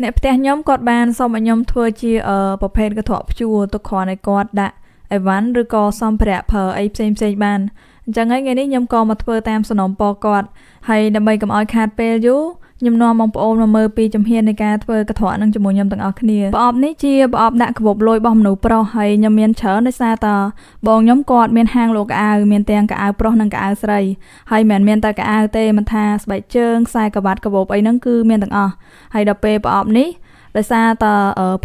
អ្នកផ្ទះខ្ញុំគាត់បានសុំឲ្យខ្ញុំធ្វើជាប្រភេទកន្ត្រកព្យួរទុកគ្រាន់តែគាត់ដាក់អីវ៉ាន់ឬក៏សម្ភារៈប្រើអីផ្សេងបានអញ្ចឹងហើយថ្ងៃនេះខ្ញុំក៏មកធ្វើតាមសំណូមពរគាត់ហើយដើម្បីកុំឲ្យខាតពេលយូរខ្ញុំនាំបងប្អូនមកមើលពីជំហាននៃការធ្វើកន្ត្រកនឹងជាមួយខ្ញុំទាំងអស់គ្នាប្រអប់នេះជាប្រអប់ដាក់កាបូបលុយរបស់មនុស្សប្រុសហើយខ្ញុំមានច្រើនដោយសារតបងខ្ញុំគាត់មានហាងលក់កៅអៅមានទាំងកៅអៅប្រុសនិងកៅអៅស្រីហើយមិនមែនមានតែកៅអៅទេមិនថាស្បែកជើងខ្សែក្រវ៉ាត់កាបូបអីហ្នឹងគឺមានទាំងអស់ហើយដល់ពេលប្រអប់នេះដោយសារត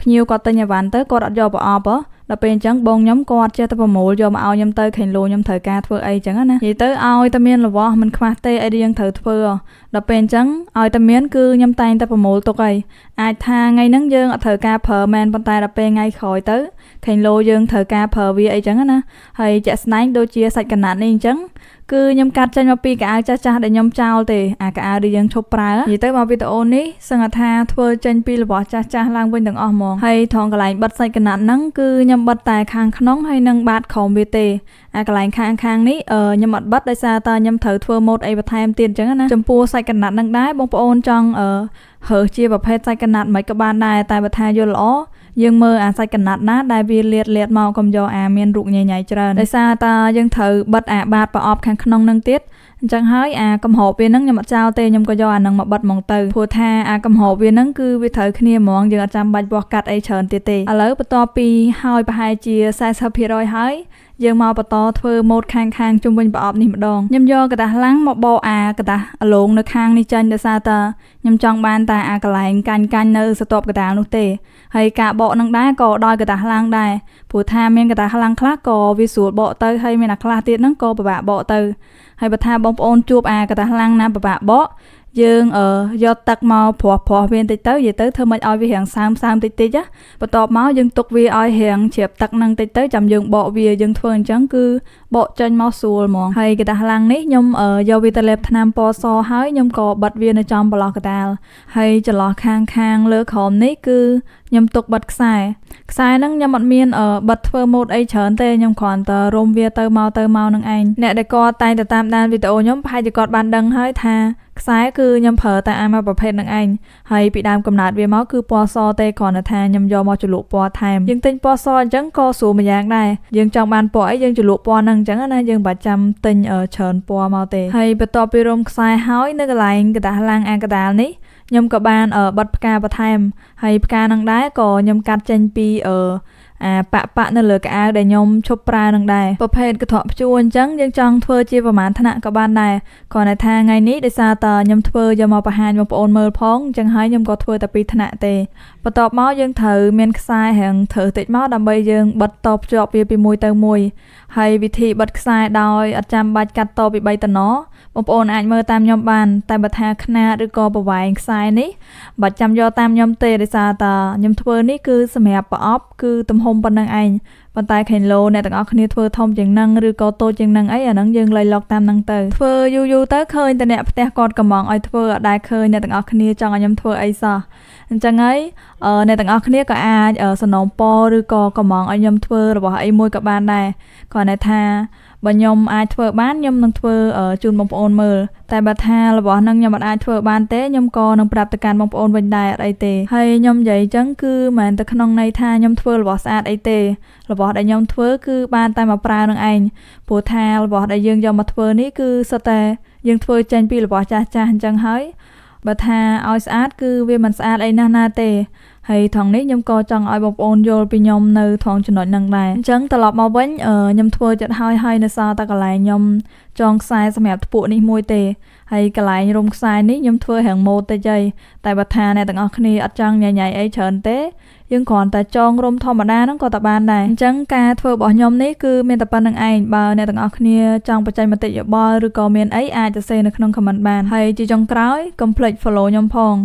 ភ្ញៀវគាត់ទិញអីវ៉ាន់ទៅគាត់អត់យកប្រអប់ដល់ពេលអញ្ចឹងបងខ្ញុំគាត់ចេះតែប្រមូលយកមកឲ្យខ្ញុំទៅខេងលោខ្ញុំត្រូវការធ្វើអីអញ្ចឹងណានិយាយទៅឲ្យតែមានរបស់មិនខ្វះទេអីដែលយើងត្រូវធ្វើដល់ពេលអញ្ចឹងឲ្យតែមានគឺខ្ញុំតែងតែប្រមូលទុកហើយអាចថាថ្ងៃហ្នឹងយើងអត់ត្រូវការប្រើមែនប៉ុន្តែដល់ពេលថ្ងៃក្រោយទៅខេងលោយើងត្រូវការប្រើវាអីអញ្ចឹងណាហើយជាក់ស្ដែងដូចជាសាច់កណាត់នេះអញ្ចឹងគឺខ្ញុំកាត់ចេញមកពីកៅអៅចាស់ដែលខ្ញុំចោលទេអាកៅអៅដែលយើងឈប់ប្រើនិយាយទៅមកវីដេអូនេះសឹងថាធ្វើចេញពីរបស់ចាស់ឡើងវិញទាំងអស់ហ្មងហើយថងកន្លែងបិទសាច់កណាត់ហ្នឹងគឺខ្ញុំបិទតែខាងក្នុងហើយនឹងបាតក្រោមវាទេអាកន្លែងខាងនេះខ្ញុំអត់បិទដោយសារតខ្ញុំត្រូវធ្វើម៉ូតអីបន្ថែមទៀតអញ្ចឹងណាចំពោះសាច់កណាត់ហ្នឹងដែរបងប្អូនចង់រើសជាប្រភេទសាច់កណាត់មិនក៏បានដែរតែបើថាយល់ល្អយើងមើលអាសាច់កណាត់ណាដែលវាលាតមកកុំយកអាមានរូបញ៉ៃច្រើនដោយសារតយើងត្រូវបិទអាបាតប្រអប់ខាងក្នុងហ្នឹងទៀតអញ្ចឹងហើយអាកំហបវាហ្នឹងខ្ញុំអត់ចោលទេខ្ញុំក៏យកអាហ្នឹងមកបិទហ្មងទៅព្រោះថាអាកំហបវាហ្នឹងគឺវាត្រូវគ្នាហ្មងយើងអត់ចាំបាច់បោះកាត់អីច្រើនទៀតទេឥឡូវបន្ទាប់ពីហើយប្រហែលជា 40% ហើយយើងមកបន្តធ្វើម៉ូតខាងជុំវិញប្រអប់នេះម្ដងខ្ញុំយកกระดาษឡាំងមកបោអាกระดาษអលងនៅខាងនេះចាញ់ដោយសារតខ្ញុំចង់បានតែអាកន្លែងកាញ់នៅស្ទប់កដាលនោះទេហើយការបកនឹងដែរក៏ដោយកระดาษឡាំងដែរព្រោះថាមានកระดาษឡាំងខ្លះក៏វាស្រួលបកទៅហើយមានអាខ្លះទៀតហ្នឹងក៏ពិបាកបកទៅហើយបើថាបងប្អូនជួបអាกระดาษឡាំងណាពិបាកបកយើងយកទឹកមកព្រោះវាបន្តិចទៅនិយាយទៅធ្វើមិនឲ្យវារាងសើមតិចបន្ទាប់មកយើងទុកវាឲ្យរាងជ្រាបទឹកនឹងតិចទៅចាំយើងបកវាយើងធ្វើអញ្ចឹងគឺបកចេញមកស្រួលហ្មងហើយកระดาษឡាំងនេះខ្ញុំយកវាទៅលេបថ្នាំពណ៌សហើយខ្ញុំក៏បិទវានៅចំប្រឡោះកដាលហើយចន្លោះខាងលើក្រោមនេះគឺខ្ញុំទុកបិទខ្សែហ្នឹងខ្ញុំអត់មានបិទធ្វើម៉ូតអីច្រើនទេខ្ញុំគ្រាន់តែរុំវាទៅមកនឹងឯងអ្នកដែលគាត់តែងតែតាមដានវីដេអូខ្ញុំប្រហែលជាគាត់បានដឹងហើយថាខ្សែគឺខ្ញុំប្រើតែអាមួយប្រភេទនឹងឯងហើយពីដើមកំណើតវាមកគឺពណ៌សទេគ្រាន់តែថាខ្ញុំយកមកជ្រលក់ពណ៌ថែមយើងទិញពណ៌សអញ្ចឹងក៏ស្រួលមួយយ៉ាងដែរយើងចង់បានពណ៌អីយើងជ្រលក់ពណ៌ហ្នឹងអញ្ចឹងណាយើងមិនចាំទិញច្រើនពណ៌មកទេហើយបន្ទាប់ពីរុំខ្សែហើយនៅកន្លែងกระดาษឡាំងអាកដាលនេះខ្ញុំក៏បានបិទផ្កាបន្ថែមហើយផ្កានឹងដែរក៏ខ្ញុំកាត់ចេញពីអាប៉នៅលើកៅអៅដែលខ្ញុំឈប់ប្រើនឹងដែរប្រភេទកន្ត្រកព្យួរអញ្ចឹងយើងចង់ធ្វើជាប្រមាណថ្នាក់ក៏បានដែរគ្រាន់តែថាថ្ងៃនេះដោយសារតខ្ញុំធ្វើយកមកបង្ហាញបងប្អូនមើលផងអញ្ចឹងហើយខ្ញុំក៏ធ្វើតែពីរថ្នាក់ទេបន្ទាប់មកយើងត្រូវមានខ្សែរាងធ្វើតិចមកដើម្បីយើងបិទតភ្ជាប់វាពីមួយទៅមួយហើយវិធីបិទខ្សែដោយអត់ចាំបាច់កាត់តពី3តំណបងប្អូនអាចមើលតាមខ្ញុំបានតែបើថាខ្នាតឬក៏ប្រវែងខ្សែនេះបើចាំយកតាមខ្ញុំទេដោយសារតខ្ញុំធ្វើនេះគឺសម្រាប់ប្រអប់គឺទំហំប៉ុណ្្នឹងឯងប៉ុន្តែខេងឡូអ្នកទាំងអស់គ្នាធ្វើធំជាងហ្នឹងឬក៏តូចជាងហ្នឹងអីអាហ្នឹងយើងលៃលកតាមហ្នឹងទៅធ្វើយូរទៅឃើញតែអ្នកផ្ទះគាត់កំងឲ្យធ្វើអត់ដែលឃើញអ្នកទាំងអស់គ្នាចង់ឲ្យខ្ញុំធ្វើអីសោះអញ្ចឹងហើយអ្នកទាំងអស់គ្នាក៏អាចសនំពឬក៏កំងឲ្យខ្ញុំធ្វើរបស់អីមួយក៏បានដែរគ្រាន់តែថាបើខ្ញុំអាចធ្វើបានខ្ញុំនឹងធ្វើជូនបងប្អូនមើលតែបើថារបស់ហ្នឹងខ្ញុំមិនអាចធ្វើបានទេខ្ញុំក៏នឹងប្រាប់ទៅកាន់បងប្អូនវិញដែរអត់អីទេហើយខ្ញុំនិយាយអញ្ចឹងគឺមិនតែក្នុងន័យថាខ្ញុំធ្វើរបស់ស្អាតអីទេរបស់ដែលខ្ញុំធ្វើគឺបានតែមកប្រើនឹងឯងព្រោះថារបស់ដែលយើងយកមកធ្វើនេះគឺសុទ្ធតែយើងធ្វើចេញពីរបស់ចាស់អញ្ចឹងហើយបើថាឲ្យស្អាតគឺវាមិនស្អាតអីណាទេហើយថងនេះខ្ញុំក៏ចង់ឲ្យបងប្អូនយល់ពីខ្ញុំនៅថងចំណុចហ្នឹងដែរអញ្ចឹងត្រឡប់មកវិញខ្ញុំធ្វើចិត្តហើយនៅសល់តែកន្លែងខ្ញុំចងខ្សែសម្រាប់ថ្ពក់នេះមួយទេហើយកន្លែងរុំខ្សែនេះខ្ញុំធ្វើរាងម៉ូតតិចតែបើថាអ្នកទាំងអស់គ្នាអត់ចង់ញ៉ៃអីច្រើនទេយើងគ្រាន់តែចងរុំធម្មតាហ្នឹងក៏តែបានដែរអញ្ចឹងការធ្វើរបស់ខ្ញុំនេះគឺមានតែប៉ុណ្្នឹងឯងបើអ្នកទាំងអស់គ្នាចង់បញ្ចេញមតិយោបល់ឬក៏មានអីអាចសរសេរនៅក្នុង comment បានហើយជាចុងក្រោយកុំភ្លេច follow ខ្ញុំផង